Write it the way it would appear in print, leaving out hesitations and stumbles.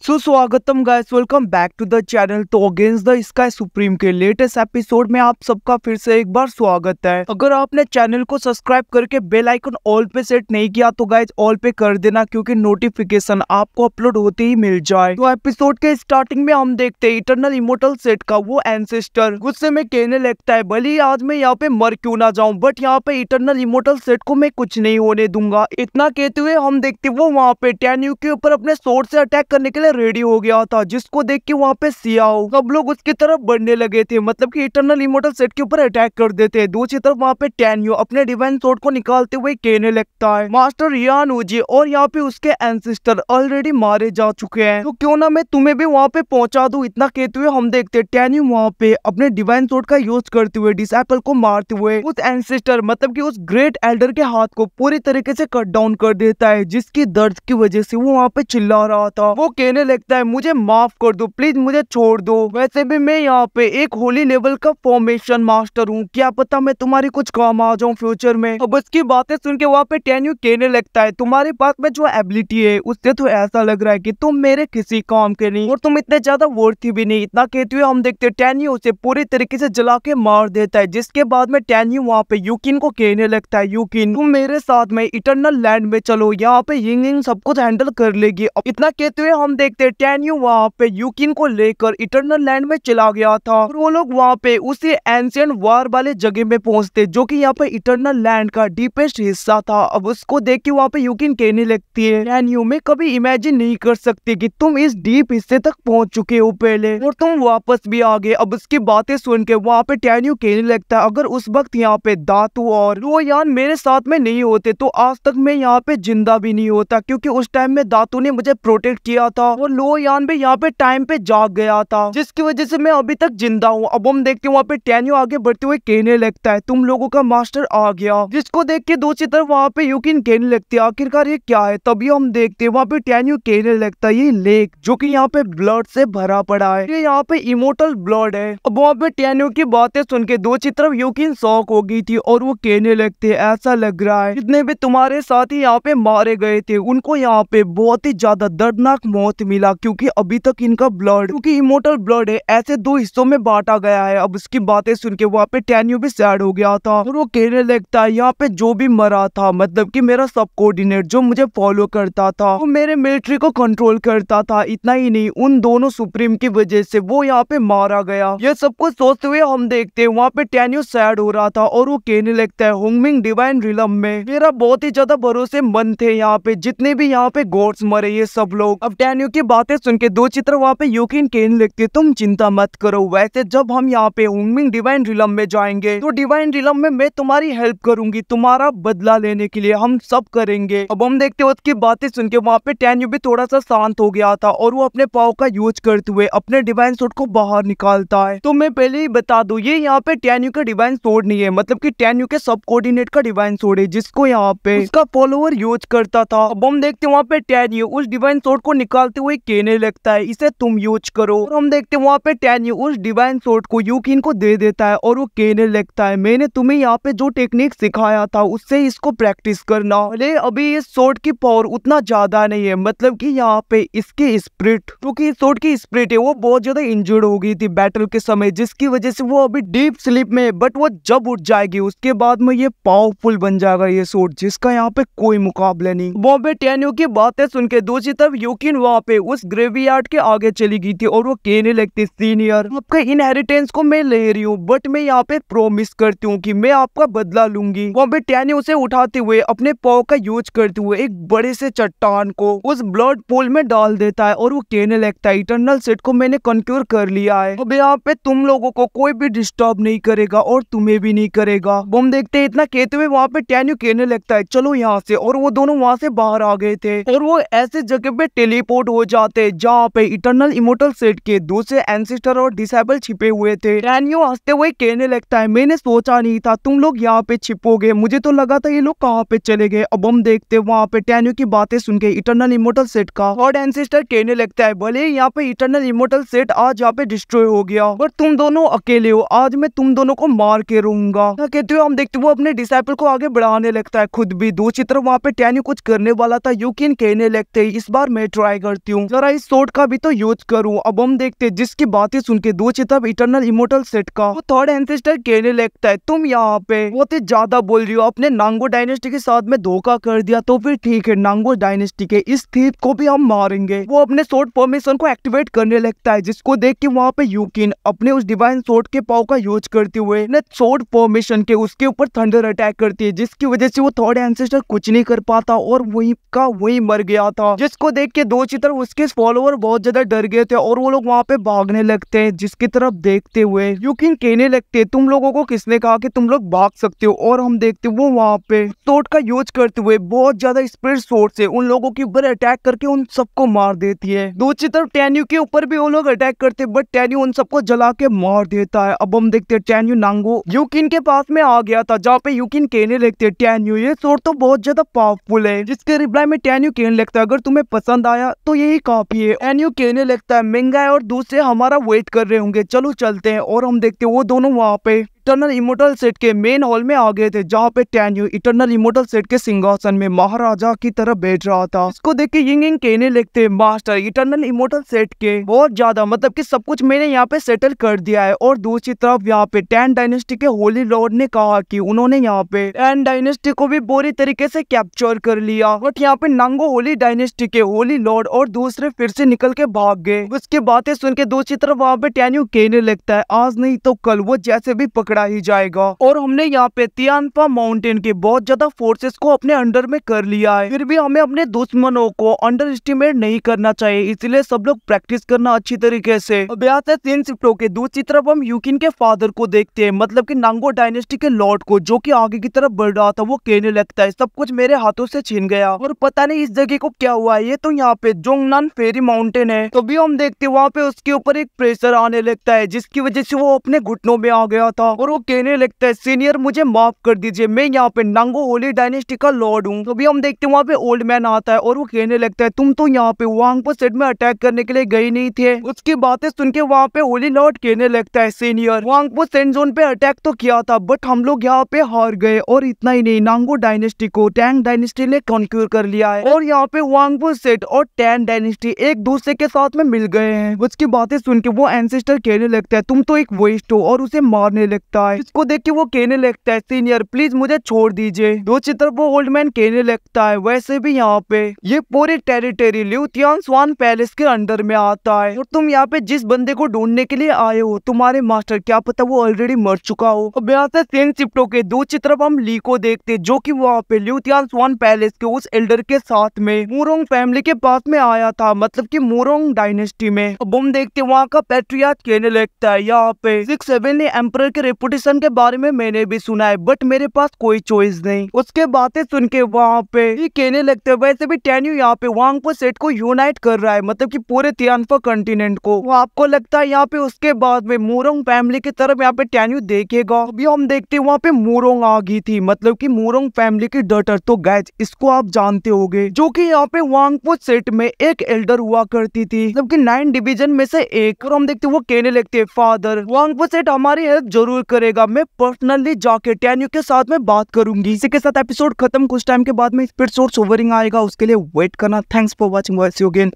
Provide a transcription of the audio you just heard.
सुस्वागतम guys, welcome back to the channel. तो against the sky supreme के latest episode में आप सबका फिर से एक बार स्वागत है। अगर आपने चैनल को सब्सक्राइब करके बेल आइकन ऑल पे सेट नहीं किया तो गाइस ऑल पे कर देना, क्योंकि नोटिफिकेशन आपको अपलोड होते ही मिल जाए। तो एपिसोड के स्टार्टिंग में हम देखते हैं इटर्नल इमोर्टल सेट का वो एंसेस्टर गुस्से में कहने लगता है, भले आज मैं यहाँ पे मर क्यों ना जाऊं, बट यहाँ पे इटर्नल इमोर्टल सेट को मैं कुछ नहीं होने दूंगा। इतना कहते हुए हम देखते वो वहाँ पे टैन्यू के ऊपर अपने स्वॉर्ड से अटैक करने के लिए रेडी हो गया था, जिसको देख के वहाँ पे सियाओ सब लोग उसकी तरफ बढ़ने लगे थे, मतलब कि इटर्नल इमोर्टल सेट के ऊपर अटैक कर देते हैं। दूसरी तरफ वहाँ पे टैन्यू अपने डिवाइन स्वॉर्ड को निकालते हुए कहने लगता है, मास्टर रियान उजी और यहाँ पे उसके एंसेस्टर ऑलरेडी मारे जा चुके हैं, तो क्यों ना मैं तुम्हें भी वहाँ पे पहुंचा दूं। इतना कहते हुए हम देखते टैन्यू वहाँ पे अपने डिवाइन स्वॉर्ड का यूज करते हुए डिसाइपल को मारते हुए उस एंसेस्टर मतलब कि उस ग्रेट एल्डर के हाथ को पूरी तरीके से कट डाउन कर देता है, जिसकी दर्द की वजह से वो वहाँ पे चिल्ला रहा था। वो कहने लगता है, मुझे माफ कर दो प्लीज, मुझे छोड़ दो। वैसे भी मैं यहाँ पे एक होली लेवल का फॉर्मेशन मास्टर हूँ, क्या पता मैं तुम्हारी कुछ काम आ जाऊँ फ्यूचर में। अब उसकी बातें सुन के वहाँ पे टैन्यू कहने लगता है, तुम्हारे पास में जो एबिलिटी है उससे तो ऐसा लग रहा है कि तुम मेरे किसी काम के नहीं और तुम इतने ज्यादा वर्थी भी नहीं। इतना कहते हुए हम देखते टैन्यू उसे पूरी तरीके से जला के मार देता है, जिसके बाद में टैन्यू वहाँ पे यूकिन को कहने लगता है, यूकिन तुम मेरे साथ में इटर्नल लैंड में चलो, यहाँ पे यिंग सब कुछ हैंडल कर लेगी। इतना कहते हुए हम देखते टैन्यू वहाँ पे यूकिन को लेकर इटर्नल लैंड में चला गया था और वो लोग वहाँ पे उसी एंशिएंट वार वाले जगह में पहुँचते, जो कि यहाँ पे इटर्नल लैंड का डीपेस्ट हिस्सा था। अब उसको देख के वहाँ पे यूकिन कहने लगती है, टैन्यू मैं कभी इमेजिन नहीं कर सकती कि तुम इस डीप हिस्से तक पहुँच चुके हो पहले और तुम वापस भी आ गए। अब उसकी बातें सुन के वहाँ पे टैन्यू कहने लगता है, अगर उस वक्त यहाँ पे दातू और लोयान मेरे साथ में नहीं होते तो आज तक मैं यहाँ पे जिंदा भी नहीं होता, क्योंकि उस टाइम में दातू ने मुझे प्रोटेक्ट किया था और लोयान भी यहाँ पे टाइम पे जाग गया था, जिसकी वजह से मैं अभी तक जिंदा हूँ। अब हम देखते हैं वहाँ पे टैन्यू आगे बढ़ते हुए कहने लगता है, तुम लोगों का मास्टर आ गया, जिसको देख के दूसरी तरफ वहाँ पे यूकिन कहने लगती है, आखिरकार ये क्या है। तभी हम देखते हैं वहाँ पे टैन्यू कहने लगता है, ये लेक जो कि यहाँ पे ब्लड से भरा पड़ा है, ये यहाँ पे इमोर्टल ब्लड है। अब वहाँ पे टैन्यू की बातें सुन के दूसरी तरफ यूकिन शॉक हो गई थी और वो कहने लगते हैं, ऐसा लग रहा है जितने भी तुम्हारे साथी यहाँ पे मारे गए थे उनको यहाँ पे बहुत ही ज्यादा दर्दनाक मौत मिला, क्योंकि अभी तक इनका ब्लड क्योंकि इमोर्टल ब्लड है ऐसे दो हिस्सों में बांटा गया है। अब उसकी बातें सुन के वहाँ पे टैन्यू भी सैड हो गया था और वो कहने लगता है, यहाँ पे जो भी मरा था मतलब कि मेरा सब कोऑर्डिनेट जो मुझे फॉलो करता था, वो मेरे मिलिट्री को कंट्रोल करता था। इतना ही नहीं, उन दोनों सुप्रीम की वजह से वो यहाँ पे मारा गया। ये सब कुछ सोचते हुए हम देखते हैं वहाँ पे टैन्यू सैड हो रहा था और वो कहने लगता है, होंगमिंग डिवाइन रिलम में मेरा बहुत ही ज्यादा भरोसेमंद थे यहाँ पे जितने भी यहाँ पे गॉड्स मरे ये सब लोग। अब टैन्यू की बातें सुन के दो चित्र वहाँ पे यूकिन कहने लगते, तुम चिंता मत करो, वैसे जब हम यहाँ पे होंगमिंग डिवाइन रिलम में जाएंगे तो डिवाइन रिलम में मैं तुम्हारी हेल्प करूंगी, तुम्हारा बदला लेने के लिए हम सब करेंगे। अब हम देखते हैं उसकी बातें सुन के वहाँ पे टैन्यू भी थोड़ा सा शांत हो गया था और वो अपने पाव का यूज करते हुए अपने डिवाइन सोर्ड को बाहर निकालता है। तो मैं पहले ही बता दूं, ये यहाँ पे टैन्यू का डिवाइन सोर्ड नहीं है, मतलब कि टैन्यू के सब कोऑर्डिनेट का डिवाइन सोर्ड है, जिसको यहाँ पे उसका फॉलोअर यूज करता था। अब हम देखते हैं वहाँ पे टैन्यू उस डिवाइन सोर्ड को निकालते हुए कहने लगता है, इसे तुम यूज करो। और हम देखते हैं वहाँ पे टैन्यू उस डिवाइन सोर्ड को यूकिन को दे देता है और वो कहने लगता है, मैंने तुम्हें यहाँ पे जो टेक्निक सिखाया था उससे इसको प्रैक्टिस करना। भले अभी इस सोर्ड की पावर उतना ज्यादा नहीं है, मतलब कि यहाँ पे इसके स्पिरिट क्योंकि इस सोर्ड की स्पिरिट है वो बहुत ज्यादा इंजर्ड हो गई थी बैटल के समय, जिसकी वजह से वो अभी डीप स्लीप में है, बट वो जब उठ जाएगी उसके बाद में ये पावरफुल बन जाएगा ये सोर्ड, जिसका यहाँ पे कोई मुकाबला नहीं। वहाँ पे टैन्यू की बातें सुन के दूसरी तरफ यूकिन वहाँ पे उस ग्रेवयार्ड के आगे चली गई थी और वो कहने लगती, सीनियर आपका इनहेरिटेंस को मैं ले रही हूँ, बट मैं यहाँ पे प्रॉमिस करती हूँ कि मैं आपका बदला लूंगी। वहाँ पे टैन्यू उसे उठाते हुए अपने पाव का यूज करते हुए एक बड़े से चट्टान को उस ब्लड पूल में डाल देता है और वो कहने लगता है, इटर्नल सेट को मैंने कंक्योर कर लिया है, अब यहाँ पे तुम लोगों को कोई भी डिस्टर्ब नहीं करेगा और तुम्हें भी नहीं करेगा। हम देखते हैं इतना कहते हुए वहाँ पे टैन्यू कहने लगता है, चलो यहाँ से, और वो दोनों वहाँ से बाहर आ गए थे और वो ऐसे जगह पे टेलीपोर्ट हो जाते जहाँ पे इटर्नल इमोर्टल सेट के दूसरे एंसेस्टर और डिसाइबल छिपे हुए थे। टैन्यू हंसते हुए कहने लगता है, मैंने सोचा नहीं था तुम लोग यहाँ पे छिपोगे, मुझे तो लगा था ये लोग कहाँ पे चले गए। अब हम देखते वहाँ पे टैन्यू की बातें सुन के इटर्नल इमोर्टल सेट का थर्ड एंसेस्टर कहने लगता है, भले यहाँ पे इटर्नल इमोर्टल सेट आज यहाँ पे डिस्ट्रॉय हो गया पर तुम दोनों अकेले हो, आज मैं तुम दोनों को मार के रहूंगा। कहते हुए हम देखते वो अपने डिसाइपल को आगे बढ़ाने लगता है, खुद भी दूसरी तरफ वहाँ पे टैन्यू कुछ करने वाला था, यूकिन कहने लगते इस बार मैं ट्राई करती हूँ। हूँ, जरा इस सोर्ड का भी तो यूज करूँ। अब हम देखते जिसकी बातें सुन के दो चितब इटर्नल इमोर्टल सेट का वो थर्ड एंसेस्टर कहने लगता है, तुम यहाँ पे बहुत ही ज्यादा बोल रही हो, अपने नांगो डायनेस्टी के साथ में धोखा कर दिया तो फिर ठीक है, नांगो डायनेस्टी के इस थीफ को भी हम मारेंगे। वो अपने सोर्ड फॉर्मेशन को एक्टिवेट करने लगता है, जिसको देख के वहाँ पे यूकिन अपने उस डिवाइन सोर्ड के पाव का यूज करते हुए सोर्ड फॉर्मेशन के उसके ऊपर थंडर अटैक करती है, जिसकी वजह से वो थर्ड एंसेस्टर कुछ नहीं कर पाता और वही का वही मर गया था। जिसको देख के दो चितर उसके फॉलोअर बहुत ज्यादा डर गए थे और वो लोग वहाँ पे भागने लगते हैं, जिसकी तरफ देखते हुए यूकिन कहने लगते हैं, तुम लोगों को किसने कहा कि तुम लोग भाग सकते हो। और हम देखते वो वहाँ पे सोर्ड का यूज करते हुए बहुत ज्यादा स्पीड सोर्ड से उन लोगों के ऊपर अटैक करके उन सबको मार देती है। दूसरी तरफ टैन्यू के ऊपर भी वो लोग अटैक करते, बट टैन्यू उन सबको जला के मार देता है। अब हम देखते हैं टैन्यू नांगो यूकिन के पास में आ गया था, जहाँ पे यूकिन कहने लगते हैं, टैन्यू ये सोर्ड तो बहुत ज्यादा पावरफुल है। जिसके रिप्लाई में टैन्यू कहने लगता है, अगर तुम्हें पसंद आया तो यही काफी है। टैन्यू कहने लगता है, महंगा और दूसरे हमारा वेट कर रहे होंगे, चलो चलते हैं। और हम देखते हैं वो दोनों वहाँ पे इटर्नल इमोर्टल सेट के मेन हॉल में आ गए थे, जहाँ पे टैन्यू इटर्नल इमोर्टल सेट के सिंहासन में महाराजा की तरह बैठ रहा था। इसको देख के यिंग कहने लगते, मास्टर इटर्नल इमोर्टल सेट के बहुत ज्यादा मतलब कि सब कुछ मैंने यहाँ पे सेटल कर दिया है। और दूसरी तरफ यहाँ पे टैन डायनेस्टी के होली लॉर्ड ने कहा कि उन्होंने यहाँ पे टैन डायनेस्टी को भी बुरी तरीके से कैप्चर कर लिया। बट यहाँ पे नांगो होली डायनेस्टी के होली लॉर्ड और दूसरे फिर से निकल के भाग गए। उसकी बातें सुन के दूसरी तरफ वहाँ पे टैन्यू कहने लगता है, आज नहीं तो कल वो जैसे भी पकड़ा ही जाएगा। और हमने यहाँ पे तियानफा माउंटेन के बहुत ज्यादा फोर्सेस को अपने अंडर में कर लिया है, फिर भी हमें अपने दुश्मनों को अंडर एस्टिमेट नहीं करना चाहिए, इसलिए सब लोग प्रैक्टिस करना अच्छी तरीके से। अब यहाँ से सीन शिफ्ट होके दूसरी तरफ हम यूकिन के फादर को देखते हैं, मतलब कि नांगो डायनेस्टी के लॉर्ड को, जो कि आगे की तरफ बढ़ रहा था। वो कहने लगता है, सब कुछ मेरे हाथों से छीन गया और पता नहीं इस जगह को क्या हुआ है, ये तो यहाँ पे जोंगनान फेरी माउंटेन है। तो भी हम देखते वहाँ पे उसके ऊपर एक प्रेशर आने लगता है, जिसकी वजह से वो अपने घुटनों में आ गया था। और वो कहने लगता है, सीनियर मुझे माफ कर दीजिए, मैं यहाँ पे नांगो होली डायनेस्टी का लॉर्ड हूँ। तो भी हम देखते वहाँ पे ओल्ड मैन आता है और वो कहने लगता है, तुम तो यहाँ पे वांगपो सेट में अटैक करने के लिए गए नहीं थे। उसकी बातें सुन के वहाँ पे होली लॉर्ड कहने लगता है, सीनियर वांगपो सेंड जोन पे अटैक तो किया था, बट हम लोग यहाँ पे हार गए। और इतना ही नहीं, नांगो डायनेस्टी को टैंग डायनेस्टी ने कॉन्क्यूर कर लिया है और यहाँ पे वांगपो सेट और टैंग डायनेस्टी एक दूसरे के साथ में मिल गए हैं। उसकी बातें सुन के वो एंसेस्टर कहने लगता है, तुम तो एक वेस्ट हो, और उसे मारने लगता है। इसको देख के वो कहने लगता है, सीनियर प्लीज मुझे छोड़ दीजिए। दूसरी तरफ वो ओल्ड मैन कहने लगता है, वैसे भी यहाँ पे ये पूरी टेरिटरी ल्यूथियान स्वान पैलेस के अंडर में आता है, और तुम यहाँ पे जिस बंदे को ढूंढने के लिए आए हो, तुम्हारे मास्टर क्या पता वो ऑलरेडी मर चुका हो। अब यहाँ से सीन शिफ्ट होके दूसरी तरफ हम ली को देखते, जो कि वहाँ पे ल्यूथियान स्वान पैलेस के उस एल्डर के साथ में मूरोंग फैमिली के पास में आया था, मतलब कि मूरोंग डायनेस्टी में। अब हम देखते वहाँ का पैट्रियार्च कहने लगता है, यहाँ पे 6-7 एम्परर के रेपुटेशन के बारे में मैंने भी सुना है, बट मेरे पास कोई चॉइस नहीं। उसके बातें सुन के वहाँ पे ये कहने लगते हैं, वैसे भी टैन्यू यहाँ पे वांगपो सेट को यूनाइट कर रहा है, मतलब कि पूरे तियानफा कंटिनेंट को। वो आपको लगता है यहाँ पे उसके बाद में मूरोंग फैमिली की तरफ यहाँ पे टैन्यू देखेगा। अभी हम देखते हैं वहाँ पे मूरोंग आ गई थी, मतलब कि मूरोंग फैमिली की डॉटर। तो गाइस इसको आप जानते होंगे, जो कि यहाँ पे वांगपो सेट में एक एल्डर हुआ करती थी, मतलब कि 9 डिवीजन में से एक। और हम देखते वो कहने लगते हैं, फादर वांगपो सेट हमारी हेल्प जरूर करेगा, मैं पर्सनली जाके टैन्यू के साथ में बात करूंगी। इसी के साथ एपिसोड खत्म। कुछ टाइम के बाद में स्पीड सोर्स ओवरिंग आएगा, उसके लिए वेट करना। Thanks for watching, see you again.